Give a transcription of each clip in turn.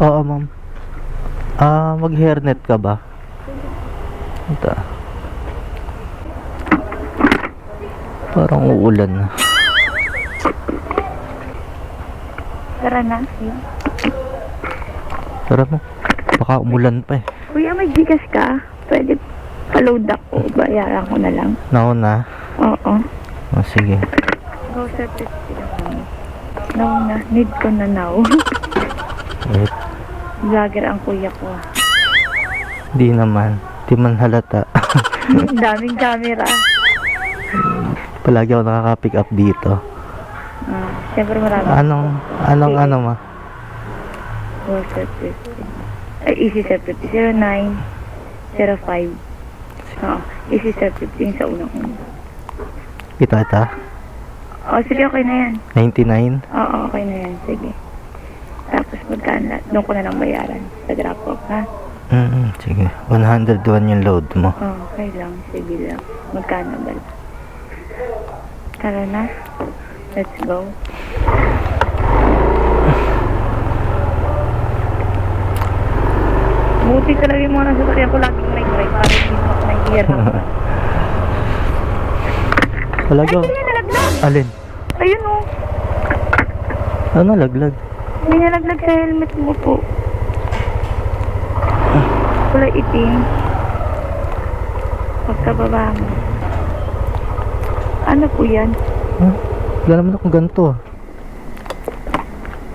Oo, ma'am. Mag-hairnet ka ba? Ito. Parang uulan na. Tara na. Tara mo. Baka umulan pa eh. Kuya, may Gcash ka? Pwede pa-load ako. Bayaran ko na lang. Nauna. Oo. Sige. Go sa 50 lang. No na. Need ko na now. Wait. Vlogger ang kuya ko. Di naman. Di man halata. Daming camera. Palagi ako nakaka-pick up dito. Siyempre marami. Anong ano ma? Go sa 50. Ay, easy sa 50. 09 05. Oo. Easy sa 50 yung sa unang-una. Ito. Sige, okay na yan. 99. Oo, okay na yan. Sige. Tapos magkano? Doon ko na lang bayaran sa drop-off, ha? Sige. 101 yung load mo. Okay lang. Sige lang. Magkano ba? Tara na. Let's go. Buti talaga yung mga nasasakyan ko laging may drive para hindi mo ako nahihirapan. Talaga? Ay, may nalaglag! Alin? Ayun o. Ano laglag? May nalaglag sa helmet mo po. Kulay itim. Pagkababa mo. Ano po yan? Wala naman akong ganito.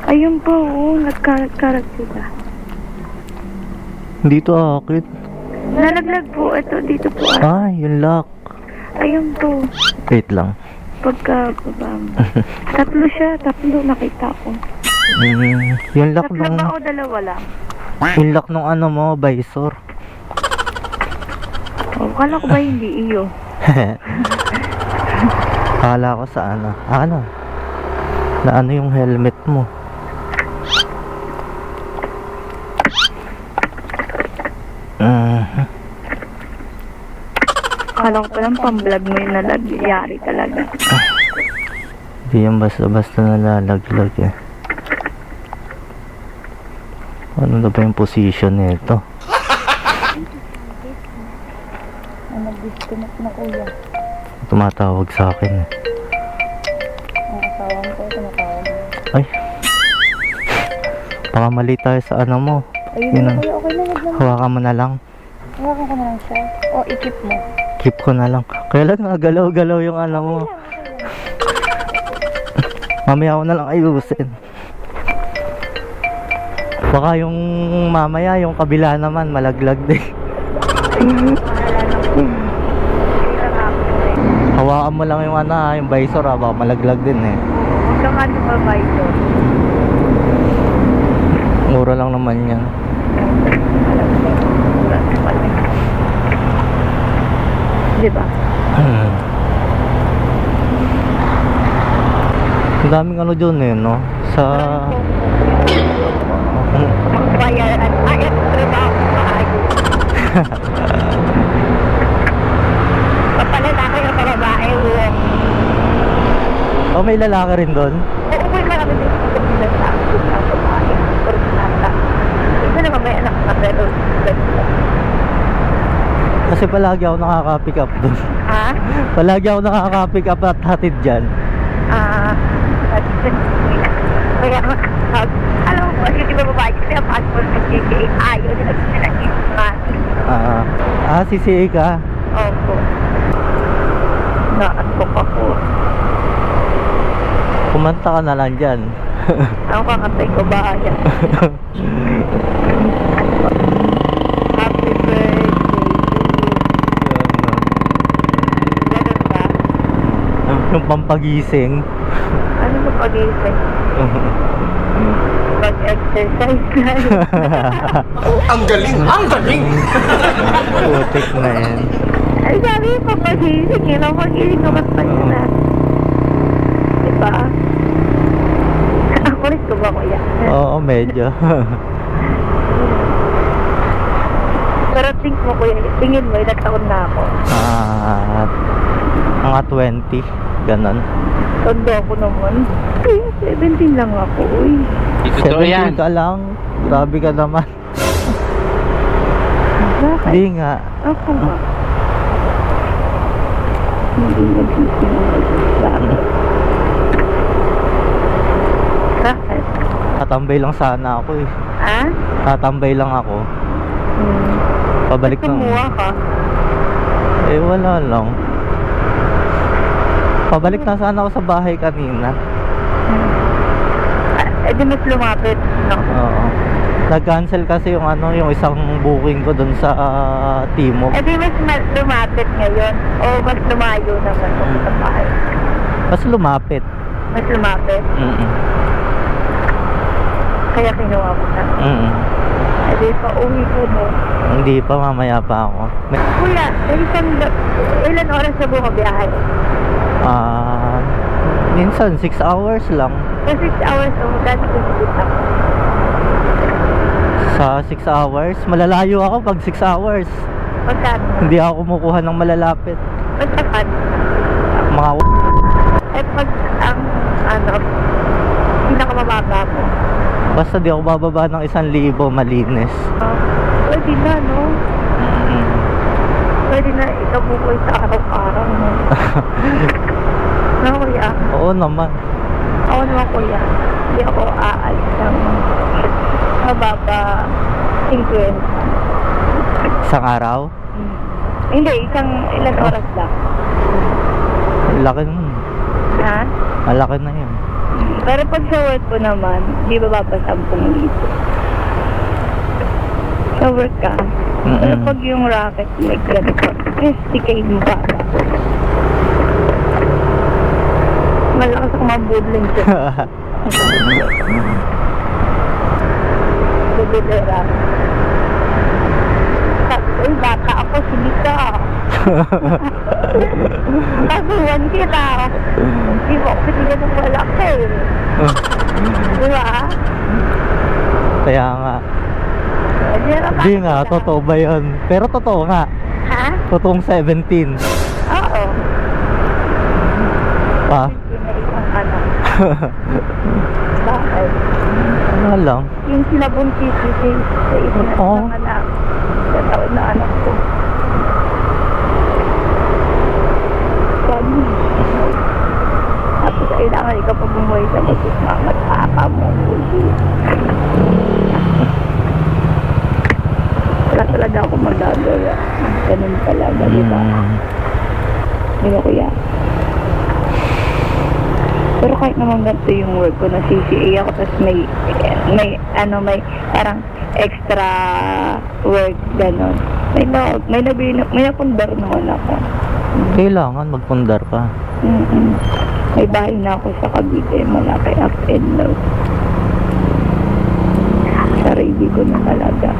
Ayun po, nagkarat sila. Dito akin. Nalaglag po, ito dito po. Yung lock. Ayun po, Wait lang. pagkababa mo. Tatlo siya, nakita ko. Yung lock Tatlo nung... ba o dalawa lang? Yung lock nung ano mo, visor. Kala ko ba hindi iyo? Akala ko sa ano. Na ano yung helmet mo. Kala ko palang pamblog mo yung nalagyari talaga. Hindi yan basta-basta nalalaglag eh. Ano na ba yung position nito? Nag-disconnect na kuya. Tumatawag sa akin eh. Ang asawa ko, tumatawag. Ay. Baka mali tayo sa ano mo. Ayun na kuya, okay na, wag na. Hawakan mo na lang. Hawakan ko na lang siya. O, i-keep mo. Keep ko na lang. Kaya lang nagalaw-galaw yung ano mo. Mamaya ko na lang ayusin. Baka yung mamaya, yung kabila naman, malaglag din. Hawakan mo lang yung ano, yung visor baka malaglag din eh. Huwag kang ano pa visor. Mura lang naman yan. Diba? Ang daming ano dyan eh, no? Sa... Bayaran. Ay, ang trabaho ko maayos. Papalalaki yung kalabae mo. Oh, may lalaki rin doon? Oo, may marami din ako sa babae. Pornata. Ito naman may anak na pero Kasi palagi ako nakaka-pick up doon. ha? Palagi ako nakaka-pick up at hatid dyan. Kaya alam mo, yung iba babae kasi ang passport ng JJA ayaw nila sila CCA ka? Opo. Naatok ako. Kumanta ka na lang dyan. Ang kakatay ko ba yan? Happy birthday to you. Ganun ba? Yung pampagising. Ano ba pag-isip? Pag-exercise lang. Ang galing! Ang galing! Putik na yan. Ay, sabi yung pag-isip. Yun ang pag-isip ko ba't pa na? Diba? Ako rin ko ba kuya? Oo, medyo. Pero think mo kuya, tingin mo, ilang taon na ako. Mga 20. Ganon. Tanda ko naman. Eh, 17 lang ako, uy. Totoo 17 yan. ka lang. Grabe ka naman. Bakit? Di nga. Ako nga. Hindi nagsisimula. Bakit? Bakit? Tatambay lang sana ako eh. Ah? Tatambay lang ako. Pabalik ng... Kumuha ka. Eh wala lang. Pabalik na sana ako sa bahay kanina. Eh di mas lumapit. No? Oo. Nag-cancel kasi yung ano, yung isang booking ko dun sa Timog. Eh di mas lumapit ngayon. O mas lumayo naman sa bahay. Mas lumapit. Mas lumapit. Kaya kinuha mo na. Eh di pa uwi ko mo. Hindi pa, mamaya pa ako. Kuya, ilan oras na buka biyahe? Minsan 6 hours lang. Sa 6 hours o magkano kumikita ako? Sa 6 hours, malalayo ako pag 6 hours. Magkano? Hindi ako kumukuha ng malalapit. Magkano? Mga Eh pag ang ano, pinakamababa mo. basta di ako bababa ng 1,000 malinis. Pwede na, no? Pwede na itabukoy sa araw-araw, no? No, kuya? Oo naman. Ako naman, kuya. Hindi ako aalis ng mababa 50. Isang araw? Hindi, ilan oras lang. Laki nun. Ha? Malaki na yun. Pero pag sa work ko naman, di ba ba 10 dito? Sa work ka. Pero pag yung racket, like ganito, 50k mo ba? Malakas ako mabudling siya. Bubudera. Uy, bata ako, sige ka. Kasuhan kita. Hindi mo ako pinigyan ng malaki. Diba? Kaya nga. Di nga, totoo ba yun? Pero totoo nga. Ha? Totoong 17. Oo. Pa? Hindi na isang anak. Bakit? Ano lang? Yung sinabuntis sa isang anak. Sa taon na anak ko. Sabi. Tapos kailangan ikaw pa bumuhay sa magkasama at papa mo. Wala talaga ako magagawa. Ganun talaga, di ba? Di ba, kuya? Pero kahit naman ganito yung work ko, na CCA ako, tapos may parang extra work, gano'n. May napundar naman ako. Kailangan magpundar ka. May bahay na ako sa Cavite, malaki up and low. Sarili ko na talaga.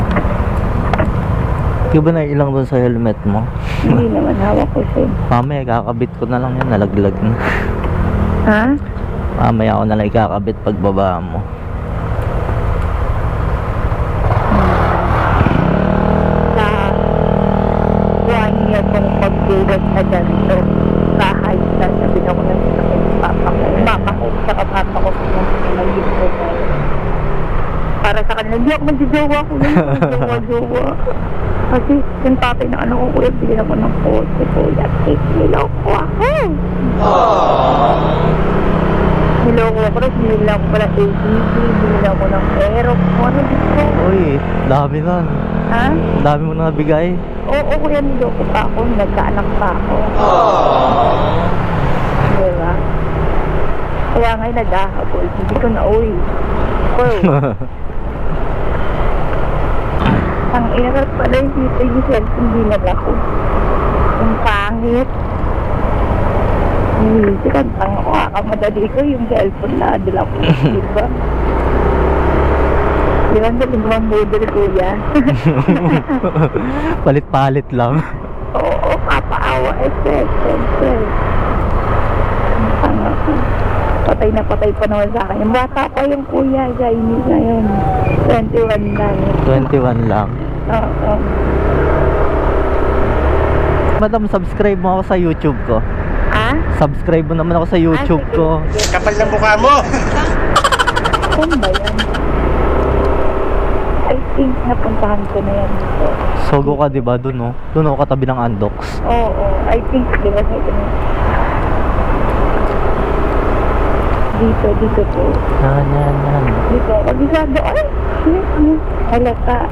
Di ba na ilang dun sa helmet mo? Hindi naman hawak ko siya. Mamaya kakabit ko na lang yan, nalaglag na. Ha? Mamaya ako na lang ikakabit pagbaba mo. Sa 1 year kong pagbugat na ganito, kahit na sabi ako ng sakit papa ko, saka papa ko nag-ibig ko para sa kanila, hindi ako magjojowa ko lang, magjojowa. Kasi yung tatay na ano ko, kuya, bigyan ako ng kotse, kuya, niloko ako. Niloko ako, tapos nila ako pala ATV, nila ako ng aeroplane, ano dito? Uy, dami nun. Ha? Dami mo na nabigay. Oo, kuya, niloko pa ako, nagkaanak pa ako. Diba? Kaya ngayon naghahabol, hindi ko na uwi. Ang inarap pala yung cellphone, hindi na ako. Yung pangit. Sikat, ang kakamadali ko yung cellphone na adala ko. Diba? Di ba ang galing mo ang model, kuya? Palit-palit lang. Oo, papaawa. Siyempre. Ang patay na patay pa naman sa akin. Yung bata pa yung kuya, Jaime ngayon. 21 lang. 21 lang. Oo. Madam, subscribe mo ako sa YouTube ko. Ha? Subscribe mo naman ako sa YouTube sige, ko. sige. Kapal ng mukha mo! Saan ba yan? I think napuntahan ko na yan dito. Sogo ka, di ba? Doon, oh. Doon ako katabi ng Andox. Oo, I think, di ba sa ito na? Dito po. Yan. Dito, kabisado. Ay, halata.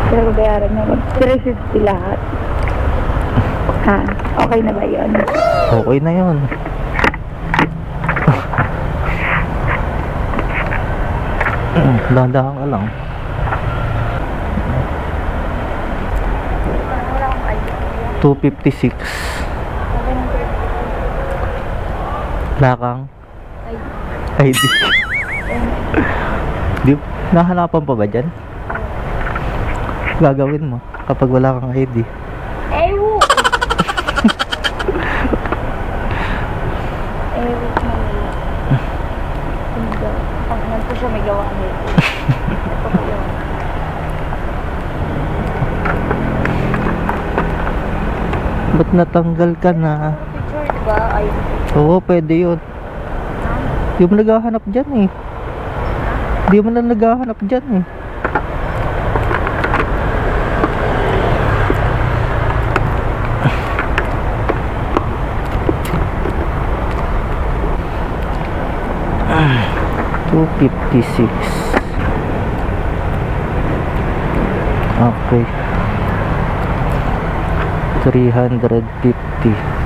Pero bayaran naman. 350 lahat. Ha? Okay na ba yun? Okay na yun. Dahan-dahan ka lang. $256. Lakang ID. Di, nahanapan pa ba dyan? Gagawin mo kapag wala kang ID. Ewo! Ewo na nila. Hindi. Pag nandito siya may gawa nito. Ito ko yun. Ba't natanggal ka na? Picture, diba? Ay, Oo, pwede yun. Di mo naghahanap dyan eh. Di mo na naghahanap dyan eh. $256. Okay. 350.